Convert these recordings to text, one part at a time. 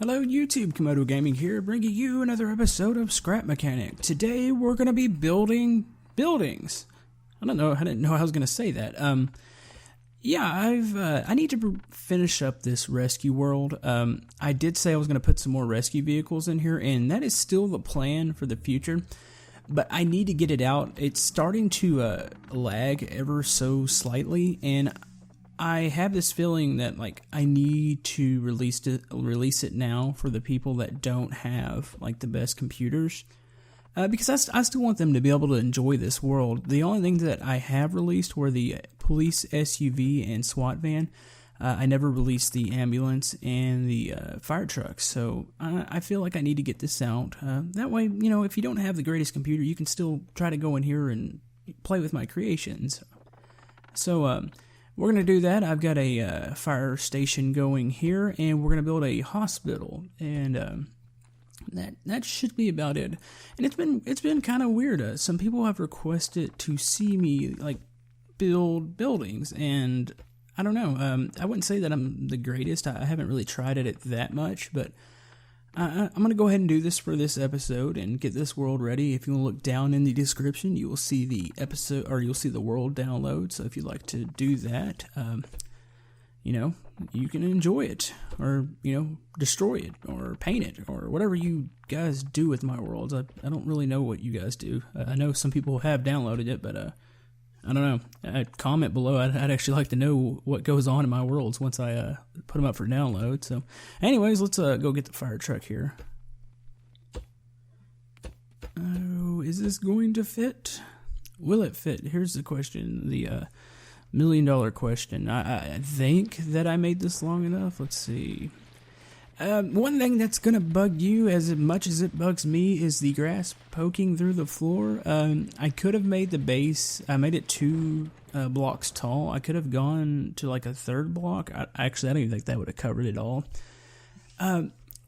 Hello YouTube, Komodo Gaming here, bringing you another episode of Scrap Mechanic. Today we're going to be building buildings. I didn't know I was going to say that. I need to finish up this rescue world. I did say I was going to put some more rescue vehicles in here, and that is still the plan for the future. But I need to get it out. It's starting to lag ever so slightly, and I have this feeling that I need to release it now for the people that don't have the best computers, because I still want them to be able to enjoy this world. The only things that I have released were the police SUV and SWAT van. I never released the ambulance and the fire truck, so I feel like I need to get this out. That way, if you don't have the greatest computer, you can still try to go in here and play with my creations. So we're going to do that. I've got a fire station going here, and we're going to build a hospital, and that should be about it. And it's been kind of weird. Some people have requested to see me build buildings, and I don't know. I wouldn't say that I'm the greatest. I haven't really tried it that much, but I'm going to go ahead and do this for this episode and get this world ready. If you want to look down in the description, you will see the episode, or you'll see the world download. So if you'd like to do that, you can enjoy it, or destroy it, or paint it, or whatever you guys do with my worlds. I don't really know what you guys do. I know some people have downloaded it, but I don't know. Comment below. I'd actually like to know what goes on in my worlds once I put them up for download. So, anyways, let's go get the fire truck here. Oh, is this going to fit? Will it fit? Here's the question. The $1 million question. I think that I made this long enough. Let's see. One thing that's going to bug you as much as it bugs me is the grass poking through the floor. I could have made the base, I made it 2 blocks tall. I could have gone to a third block. I don't even think that would have covered it all.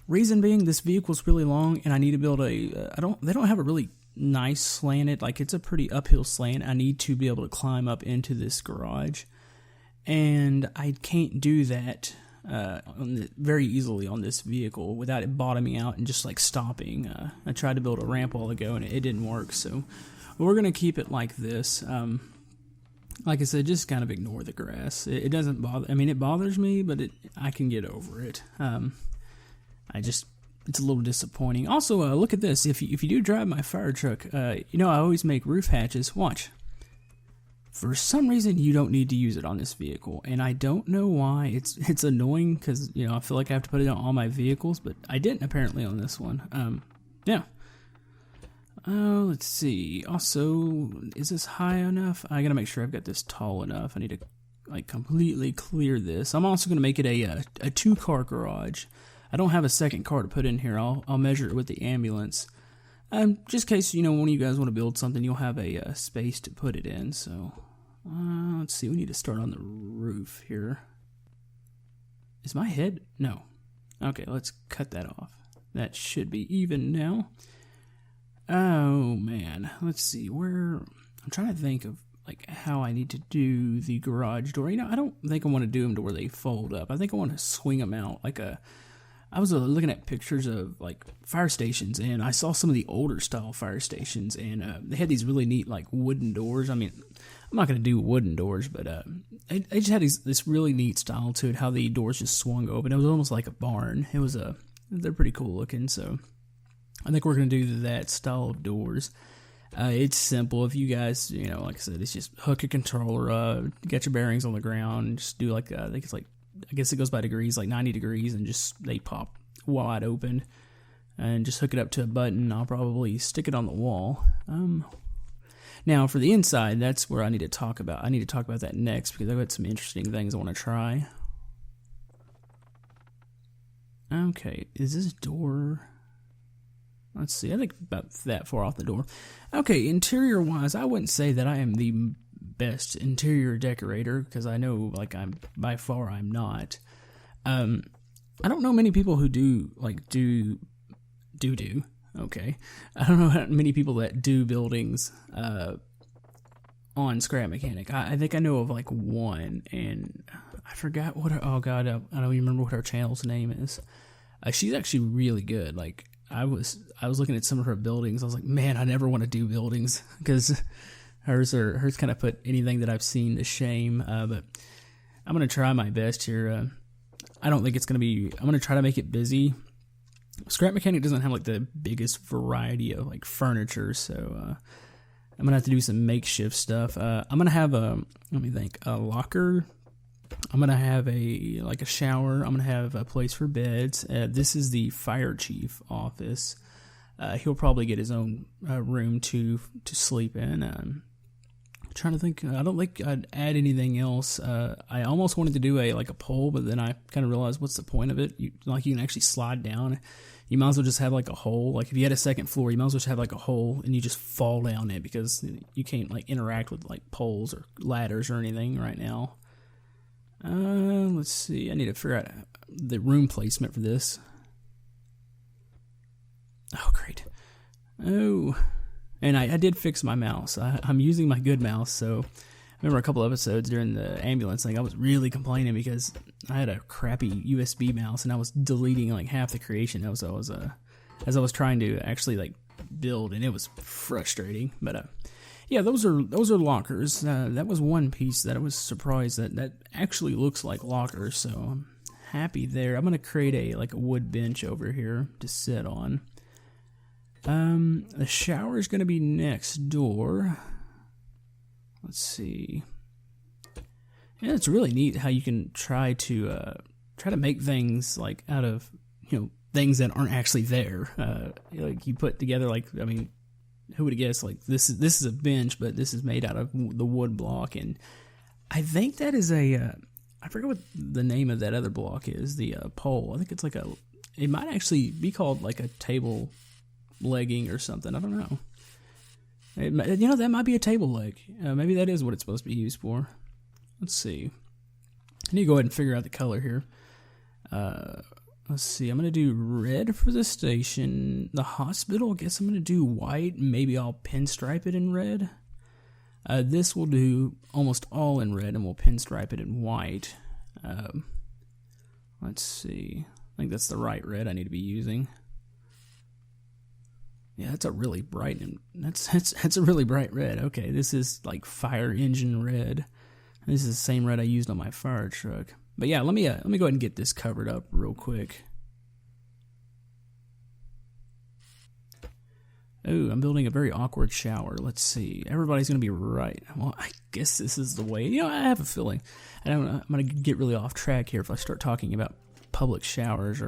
Reason being, this vehicle's really long, and I need to build they don't have a really nice slanted, it's a pretty uphill slant. I need to be able to climb up into this garage, and I can't do that very easily on this vehicle without it bottoming out and just stopping. I tried to build a ramp a while ago and it didn't work, so we're gonna keep it like this. Like I said, just kind of ignore the grass. It doesn't bother. I mean, it bothers me, but I can get over it. It's a little disappointing. Also, look at this. If you do drive my fire truck, I always make roof hatches. Watch. For some reason, you don't need to use it on this vehicle, and I don't know why. It's annoying because I feel like I have to put it on all my vehicles, but I didn't apparently on this one. Yeah. Let's see. Also, is this high enough? I gotta make sure I've got this tall enough. I need to completely clear this. I'm also gonna make it a 2-car garage. I don't have a second car to put in here. I'll measure it with the ambulance. Just in case, one of you guys want to build something, you'll have a space to put it in. So, let's see. We need to start on the roof here. Is my head? No. Okay, let's cut that off. That should be even now. Oh, man. Let's see. I'm trying to think of, how I need to do the garage door. I don't think I want to do them to where they fold up. I think I want to swing them out I was looking at pictures of fire stations, and I saw some of the older style fire stations, and they had these really neat wooden doors. I mean, I'm not going to do wooden doors, but they just had this really neat style to it, how the doors just swung open. It was almost like a barn. They're pretty cool looking, so I think we're going to do that style of doors. It's simple. If you guys, like I said, it's just hook a controller up, get your bearings on the ground, just do I think it's I guess it goes by degrees, 90 degrees, and just they pop wide open, and just hook it up to a button. I'll probably stick it on the wall. Now for the inside, that's where I need to talk about. I need to talk about that next because I've got some interesting things I want to try. Okay, is this door? Let's see. I think about that far off the door. Okay, interior wise, I wouldn't say that I am the best interior decorator because I know I'm not. I don't know many people who do okay. I don't know how many people that do buildings on Scrap Mechanic. I think I know of one, and I forgot what oh god, I don't even remember what our channel's name is. She's actually really good. Like I was looking at some of her buildings. I was like, man, I never want to do buildings because hers kind of put anything that I've seen to shame. But I'm gonna try my best here. I don't think it's gonna be. I'm gonna try to make it busy. Scrap Mechanic doesn't have like the biggest variety of like furniture, so I'm gonna have to do some makeshift stuff. I'm gonna have let me think, a locker. I'm gonna have a shower. I'm gonna have a place for beds. This is the fire chief office. He'll probably get his own room to sleep in. I'm trying to think. I don't think I'd add anything else. I almost wanted to do a pole, but then I kind of realized what's the point of it? You can actually slide down. You might as well just have like a hole. Like if you had a second floor, you might as well just have like a hole and you just fall down it because you can't like interact with like poles or ladders or anything right now. Let's see. I need to figure out the room placement for this. Oh, great. Oh, and I did fix my mouse. I'm using my good mouse, so I remember a couple episodes during the ambulance thing, I was really complaining because I had a crappy USB mouse and I was deleting like half the creation as I was trying to actually like build, and it was frustrating. But yeah, those are lockers. That was one piece that I was surprised that actually looks like lockers, so I'm happy there. I'm gonna create a wood bench over here to sit on. The shower is gonna be next door. Let's see. Yeah, it's really neat how you can try to make things like out of things that aren't actually there. Like you put together who would have guessed like this is a bench, but this is made out of the wood block, and I think that is I forget what the name of that other block is. The pole. I think it's it might actually be called like a table legging or something. I don't know. That might be a table leg. Maybe that is what it's supposed to be used for. Let's see. I need to go ahead and figure out the color here. Let's see. I'm going to do red for the station. The hospital, I guess I'm going to do white. Maybe I'll pinstripe it in red. This will do almost all in red, and we'll pinstripe it in white. Let's see. I think that's the right red I need to be using. Yeah, that's a really bright, and that's a really bright red. Okay, this is like fire engine red. This is the same red I used on my fire truck. But yeah, let me go ahead and get this covered up real quick. Oh, I'm building a very awkward shower. Let's see. Everybody's gonna be right. Well, I guess this is the way. I have a feeling. I don't know. I'm gonna get really off track here if I start talking about public showers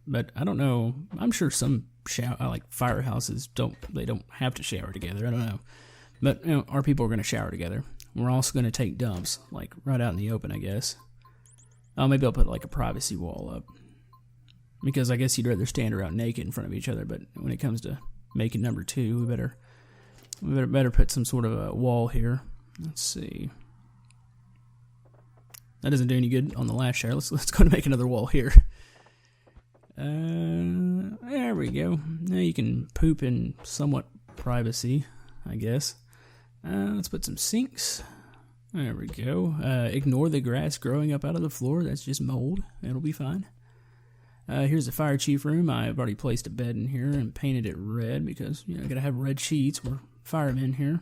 but I don't know. I'm sure some firehouses don't have to shower together. I don't know. But our people are going to shower together. We're also going to take dumps, like right out in the open, I guess. Oh, maybe I'll put like a privacy wall up, because I guess you'd rather stand around naked in front of each other. But when it comes to making number 2, we better put some sort of a wall here. Let's see. That doesn't do any good on the last shower. Let's go and make another wall here. There we go. Now you can poop in somewhat privacy, I guess. Let's put some sinks. There we go. Ignore the grass growing up out of the floor. That's just mold. It'll be fine. Here's the fire chief room. I've already placed a bed in here and painted it red because I gotta have red sheets. We're firemen here.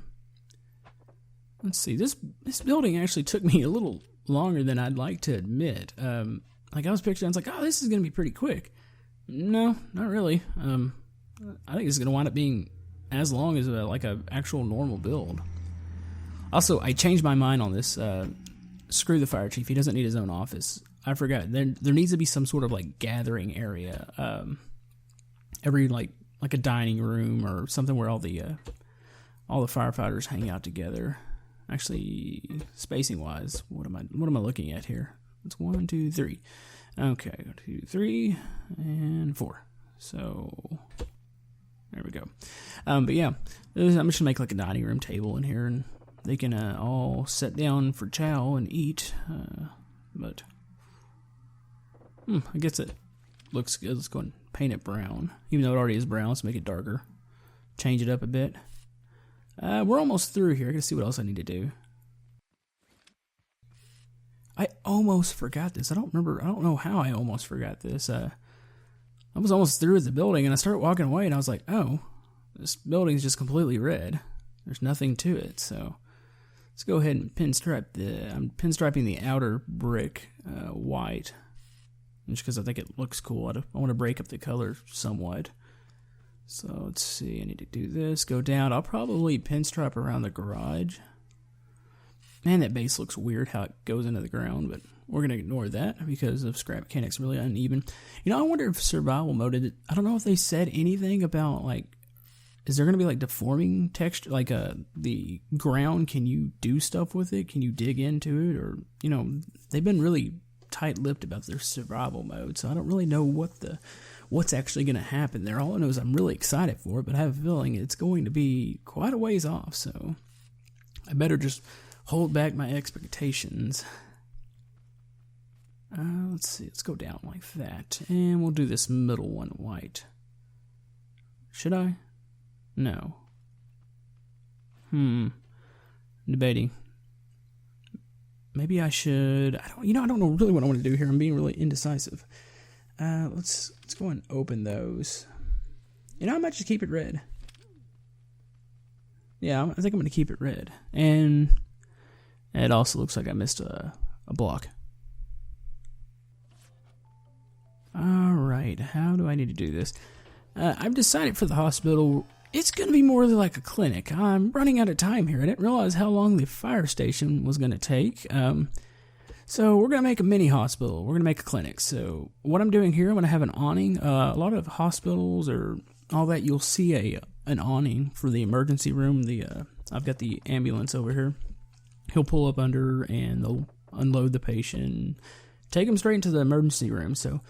Let's see. This building actually took me a little longer than I'd like to admit. I was picturing, I was like, oh, this is gonna be pretty quick. No, not really. I think it's gonna wind up being as long as a actual normal build. Also, I changed my mind on this. Screw the fire chief. He doesn't need his own office. I forgot. There needs to be some sort of gathering area. Every like a dining room or something where all the firefighters hang out together. Actually, spacing wise, what am I looking at here? It's 1, 2, 3. Okay, 2, 3, and 4. So there we go. But yeah, I'm just gonna make a dining room table in here, and they can all sit down for chow and eat. But I guess it looks good. Let's go and paint it brown, even though it already is brown. Let's make it darker. Change it up a bit. We're almost through here. I gotta see what else I need to do. I almost forgot this. I don't know how I almost forgot this. I was almost through with the building, and I started walking away, and I was like, oh, this building's just completely red. There's nothing to it, so let's go ahead and I'm pinstriping the outer brick white, just because I think it looks cool. I want to break up the color somewhat. So let's see, I need to do this, go down. I'll probably pinstripe around the garage. Man, that base looks weird how it goes into the ground, but we're going to ignore that because of scrap mechanics really uneven. You know, I wonder if survival mode, I don't know if they said anything about, like, is there going to be, like, deforming texture? Like, the ground, can you do stuff with it? Can you dig into it? Or, you know, they've been really tight-lipped about their survival mode, so I don't really know what's actually going to happen there. All I know is I'm really excited for it, but I have a feeling it's going to be quite a ways off, so I better just hold back my expectations. Let's see, let's go down like that, and we'll do this middle one white. Should I? No. Debating. Maybe I should. I don't know really what I want to do here. I'm being really indecisive. Let's go and open those. You know, I might just keep it red. Yeah, I think I'm going to keep it red. And it also looks like I missed a block. Alright, how do I need to do this? I've decided for the hospital, it's going to be more like a clinic. I'm running out of time here. I didn't realize how long the fire station was going to take. So we're going to make a mini hospital. We're going to make a clinic. So what I'm doing here, I'm going to have an awning. A lot of hospitals or all that, you'll see an awning for the emergency room. I've got the ambulance over here. He'll pull up under and they'll unload the patient, take him straight into the emergency room. So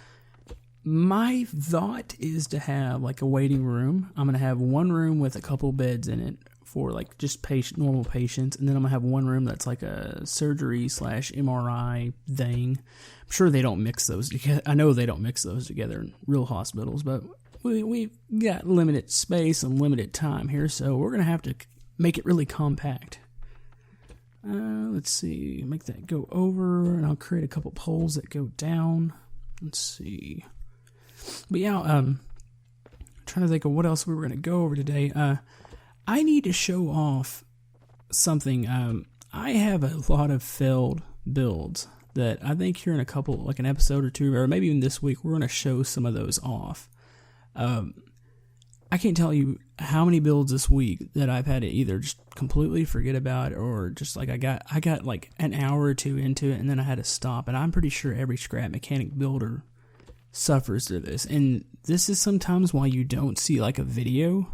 my thought is to have like a waiting room. I'm going to have one room with a couple beds in it for like just normal patients, and then I'm going to have one room that's like a surgery/MRI thing. I'm sure they don't mix those together. I know they don't mix those together in real hospitals, but we've got limited space and limited time here, so we're going to have to make it really compact. Let's see, make that go over, and I'll create a couple poles that go down. Let's see. But yeah, trying to think of what else we were going to go over today. I need to show off something. I have a lot of failed builds that I think here in a couple, like an episode or two, or maybe even this week, we're going to show some of those off. I can't tell you how many builds this week that I've had to either just completely forget about or just like I got like an hour or two into it and then I had to stop. And I'm pretty sure every scrap mechanic builder suffers through this. And this is sometimes why you don't see like a video,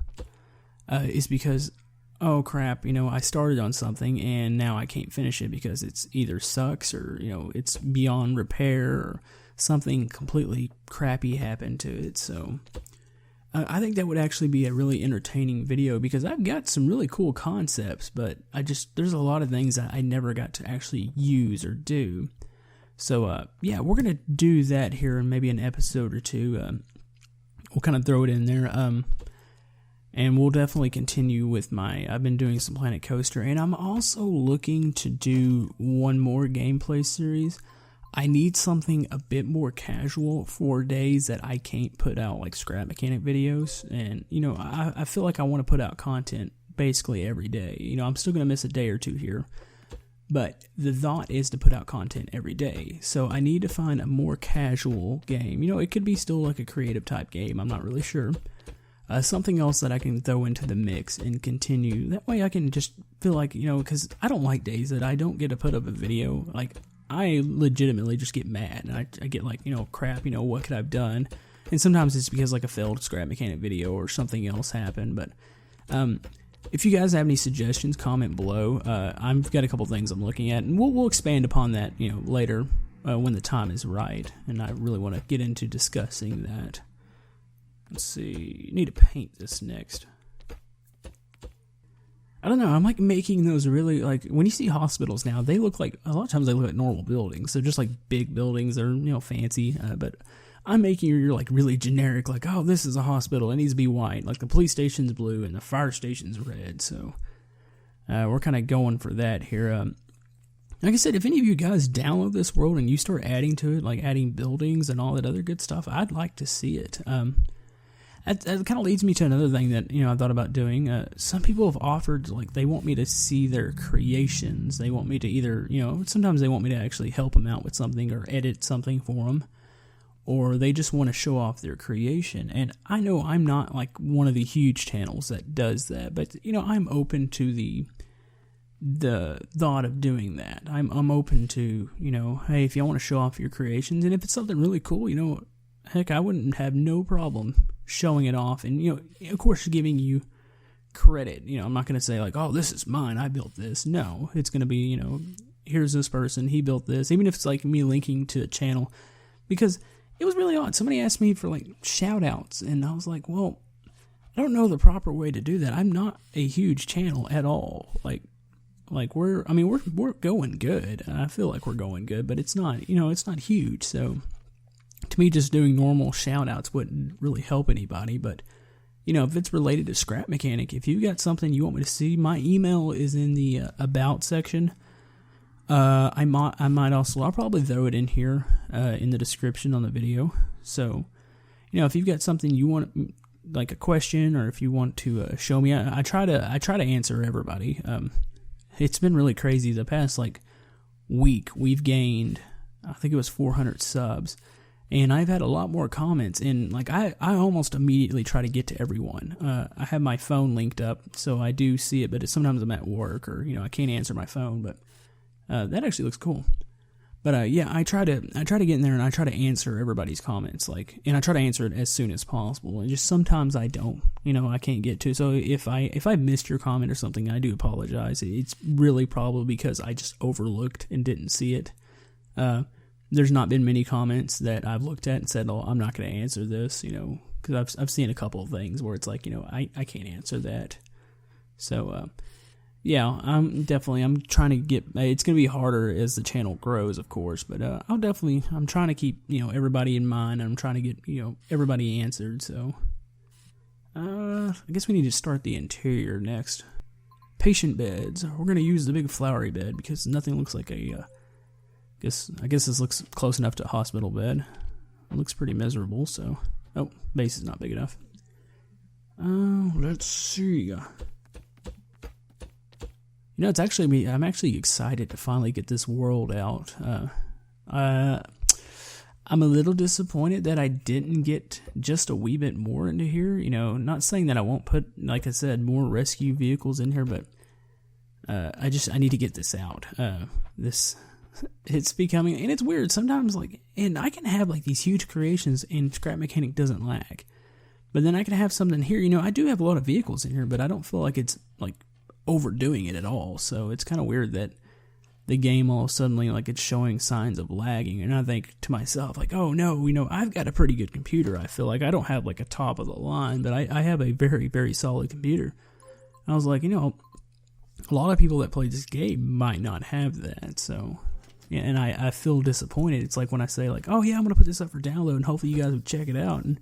is because, oh crap, I started on something and now I can't finish it because it's either sucks or, it's beyond repair or something completely crappy happened to it. So I think that would actually be a really entertaining video because I've got some really cool concepts, but there's a lot of things that I never got to actually use or do. So, yeah, we're going to do that here in maybe an episode or two. We'll kind of throw it in there. And we'll definitely continue with I've been doing some Planet Coaster, and I'm also looking to do one more gameplay series. I need something a bit more casual for days that I can't put out like scrap mechanic videos. And, I feel like I want to put out content basically every day. I'm still going to miss a day or two here, but the thought is to put out content every day. So I need to find a more casual game. It could be still like a creative type game. I'm not really sure. Something else that I can throw into the mix and continue. That way I can just feel like, because I don't like days that I don't get to put up a video. Like, I legitimately just get mad. And I get like, crap, what could I have done? And sometimes it's because like a failed scrap mechanic video or something else happened. But if you guys have any suggestions, comment below. I've got a couple things I'm looking at. And we'll expand upon that, later when the time is right. And I really want to get into discussing that. Let's see, you need to paint this next. I don't know, I'm like making those really, like, when you see hospitals now, they look like, a lot of times they look like normal buildings. They're just like big buildings, they're, fancy, but I'm making your like really generic, like, oh, this is a hospital, it needs to be white. Like the police station's blue and the fire station's red, so we're kind of going for that here. Like I said, if any of you guys download this world and you start adding to it, like adding buildings and all that other good stuff, I'd like to see it. That kind of leads me to another thing that, I thought about doing. Some people have offered, like, they want me to see their creations. They want me to either, sometimes they want me to actually help them out with something or edit something for them, or they just want to show off their creation. And I know I'm not, like, one of the huge channels that does that, but, I'm open to the thought of doing that. I'm open to, hey, if you want to show off your creations, and if it's something really cool, heck, I wouldn't have no problem showing it off, and of course giving you credit. I'm not going to say like, oh, this is mine, I built this. No, it's going to be, here's this person, he built this, even if it's like me linking to a channel, because it was really odd. Somebody asked me for like shout outs, and I was like, well, I don't know the proper way to do that. I'm not a huge channel at all. Like we're going good. I feel like we're going good, but it's not, it's not huge. So to me, just doing normal shout-outs wouldn't really help anybody, but, if it's related to Scrap Mechanic, if you've got something you want me to see, my email is in the About section. I might also, I'll probably throw it in here in the description on the video. So, if you've got something you want, like a question, or if you want to show me, I try to answer everybody. It's been really crazy. The past, like, week, we've gained, I think it was 400 subs. And I've had a lot more comments, and like I almost immediately try to get to everyone. I have my phone linked up, so I do see it, but sometimes I'm at work, or I can't answer my phone. But that actually looks cool. But yeah, I try to get in there and I try to answer everybody's comments, and I try to answer it as soon as possible. And just sometimes I don't, I can't get to. So if I missed your comment or something, I do apologize. It's really probably because I just overlooked and didn't see it. There's not been many comments that I've looked at and said, oh, I'm not going to answer this, because I've seen a couple of things where it's like, I can't answer that. So, yeah, I'm trying to get, it's going to be harder as the channel grows, of course, but I'm trying to keep, everybody in mind, and I'm trying to get, everybody answered. So, I guess we need to start the interior next. Patient beds. We're going to use the big flowery bed because nothing looks like I guess this looks close enough to a hospital bed. It looks pretty miserable, so... Oh, base is not big enough. Let's see. It's actually me. I'm actually excited to finally get this world out. I'm a little disappointed that I didn't get just a wee bit more into here. Not saying that I won't put, like I said, more rescue vehicles in here, but I need to get this out. It's becoming, and it's weird sometimes, like, and I can have like these huge creations and Scrap Mechanic doesn't lag, but then I can have something here, I do have a lot of vehicles in here, but I don't feel like it's like overdoing it at all. So it's kind of weird that the game all suddenly, like, it's showing signs of lagging, and I think to myself, like, oh no, I've got a pretty good computer. I feel like I don't have like a top of the line, but I have a very, very solid computer. I was like, a lot of people that play this game might not have that. So yeah, and I feel disappointed. It's like when I say, like, oh yeah, I'm going to put this up for download and hopefully you guys will check it out. And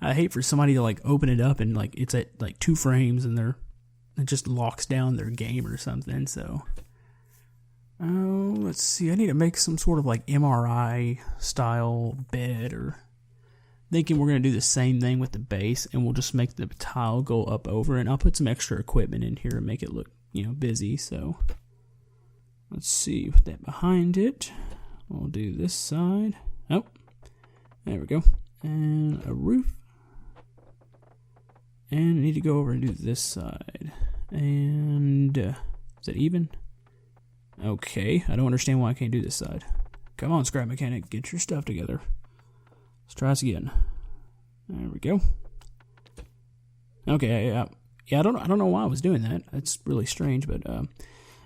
I hate for somebody to, like, open it up and, like, it's at, like, 2 frames and it just locks down their game or something. So, let's see. I need to make some sort of, like, MRI style bed, or thinking we're going to do the same thing with the base, and we'll just make the tile go up over it. And I'll put some extra equipment in here and make it look, busy. So let's see, put that behind it. We'll do this side. Oh, there we go. And a roof. And I need to go over and do this side. And, is it even? Okay, I don't understand why I can't do this side. Come on, Scrap Mechanic, get your stuff together. Let's try this again. There we go. Okay, yeah, I don't know why I was doing that. It's really strange, but,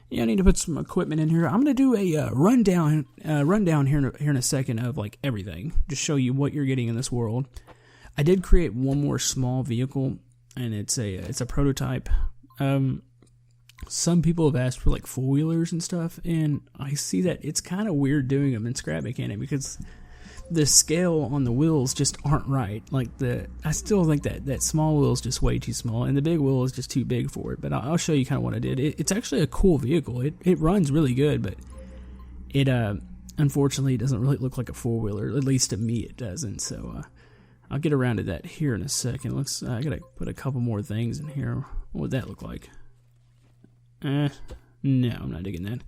yeah, I need to put some equipment in here. I'm going to do a rundown here in a second of, like, everything. Just show you what you're getting in this world. I did create one more small vehicle, and it's a prototype. Some people have asked for, like, 4-wheelers and stuff, and I see that it's kind of weird doing them in Scrap Mechanic because the scale on the wheels just aren't right. Like, I still think that small wheel is just way too small, and the big wheel is just too big for it. But I'll show you kind of what I did. It's actually a cool vehicle. It runs really good, but it unfortunately doesn't really look like a four-wheeler. At least to me it doesn't. So I'll get around to that here in a second. I gotta put a couple more things in here. What would that look like? No, I'm not digging that.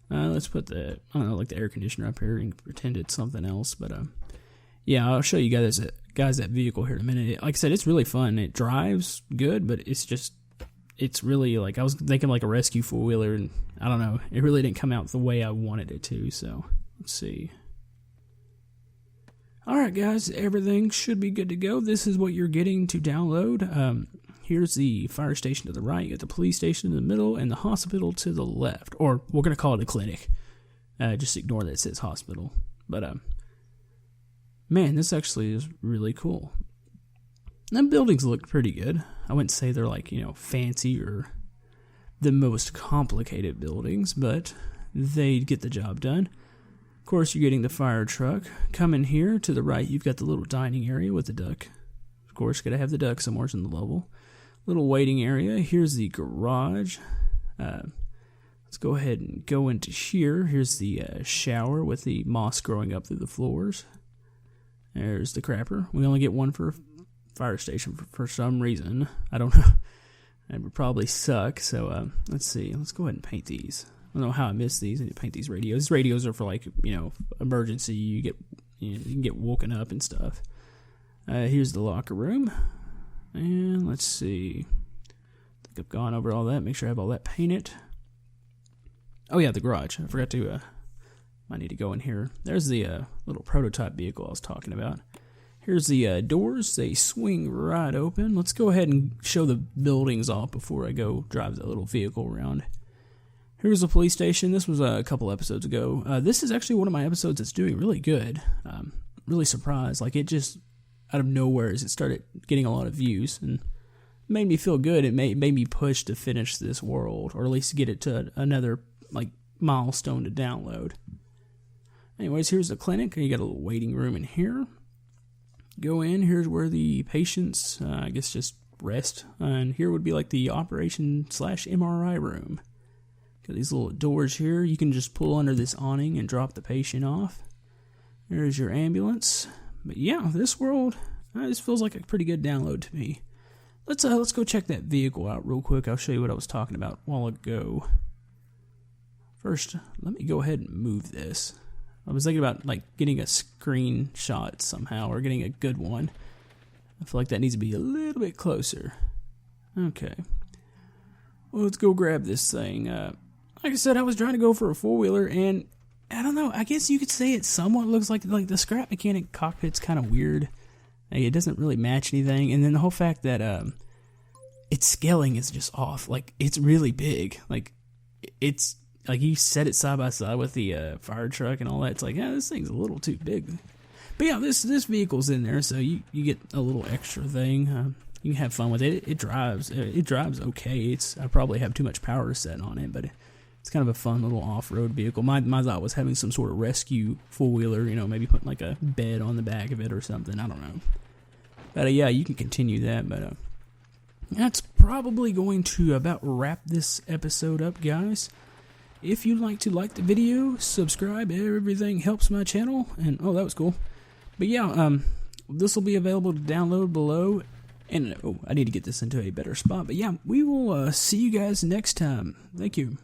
Let's put the, I don't know, like the air conditioner up here and pretend it's something else. But yeah, I'll show you guys that vehicle here in a minute. Like I said, it's really fun. It drives good, but it's really like, I was thinking like a rescue four-wheeler, and I don't know, it really didn't come out the way I wanted it to. So let's see. Alright guys, everything should be good to go. This is what you're getting to download. Here's the fire station to the right, you got the police station in the middle, and the hospital to the left. Or, we're going to call it a clinic. Just ignore that it says hospital. But, man, this actually is really cool. The buildings look pretty good. I wouldn't say they're like, fancy or the most complicated buildings, but they get the job done. Of course, you're getting the fire truck. Coming here to the right, you've got the little dining area with the duck. Of course, got to have the duck somewhere in the level. Little waiting area. Here's the garage. Let's go ahead and go into here. Here's the shower with the moss growing up through the floors. There's the crapper. We only get one for fire station for some reason. I don't know. That would probably suck. So let's see. Let's go ahead and paint these. I don't know how I missed these. I need to paint these radios. These radios are for like, emergency. You can get woken up and stuff. Here's the locker room. And let's see. I think I've gone over all that. Make sure I have all that painted. Oh yeah, the garage. I forgot to, I need to go in here. There's the little prototype vehicle I was talking about. Here's the doors. They swing right open. Let's go ahead and show the buildings off before I go drive the little vehicle around. Here's the police station. This was a couple episodes ago. This is actually one of my episodes that's doing really good. Really surprised. Like, it just, out of nowhere, as it started getting a lot of views, and made me feel good. It made me push to finish this world, or at least get it to another, like, milestone to download. Anyways, here's the clinic. You got a little waiting room in here. Go in. Here's where the patients, I guess, just rest. And here would be like the operation/MRI room. Got these little doors here. You can just pull under this awning and drop the patient off. There's your ambulance. But yeah, this world, this feels like a pretty good download to me. Let's go check that vehicle out real quick. I'll show you what I was talking about a while ago. First, let me go ahead and move this. I was thinking about like getting a screenshot somehow, or getting a good one. I feel like that needs to be a little bit closer. Okay. Well, let's go grab this thing. Like I said, I was trying to go for a four-wheeler, and I don't know, I guess you could say it somewhat looks like the scrap mechanic cockpit's kind of weird. Like, it doesn't really match anything, and then the whole fact that its scaling is just off. Like, it's really big. Like, it's like you set it side by side with the fire truck and all that. It's like, yeah, this thing's a little too big. But yeah, this vehicle's in there, so you get a little extra thing. You can have fun with it. It drives. It drives okay. I probably have too much power set on it, but it's kind of a fun little off-road vehicle. My thought was having some sort of rescue four-wheeler, maybe putting like a bed on the back of it or something. I don't know. But yeah, you can continue that. But that's probably going to about wrap this episode up, guys. If you'd like to like the video, subscribe. Everything helps my channel. And oh, that was cool. But yeah, this will be available to download below. And I need to get this into a better spot. But yeah, we will see you guys next time. Thank you.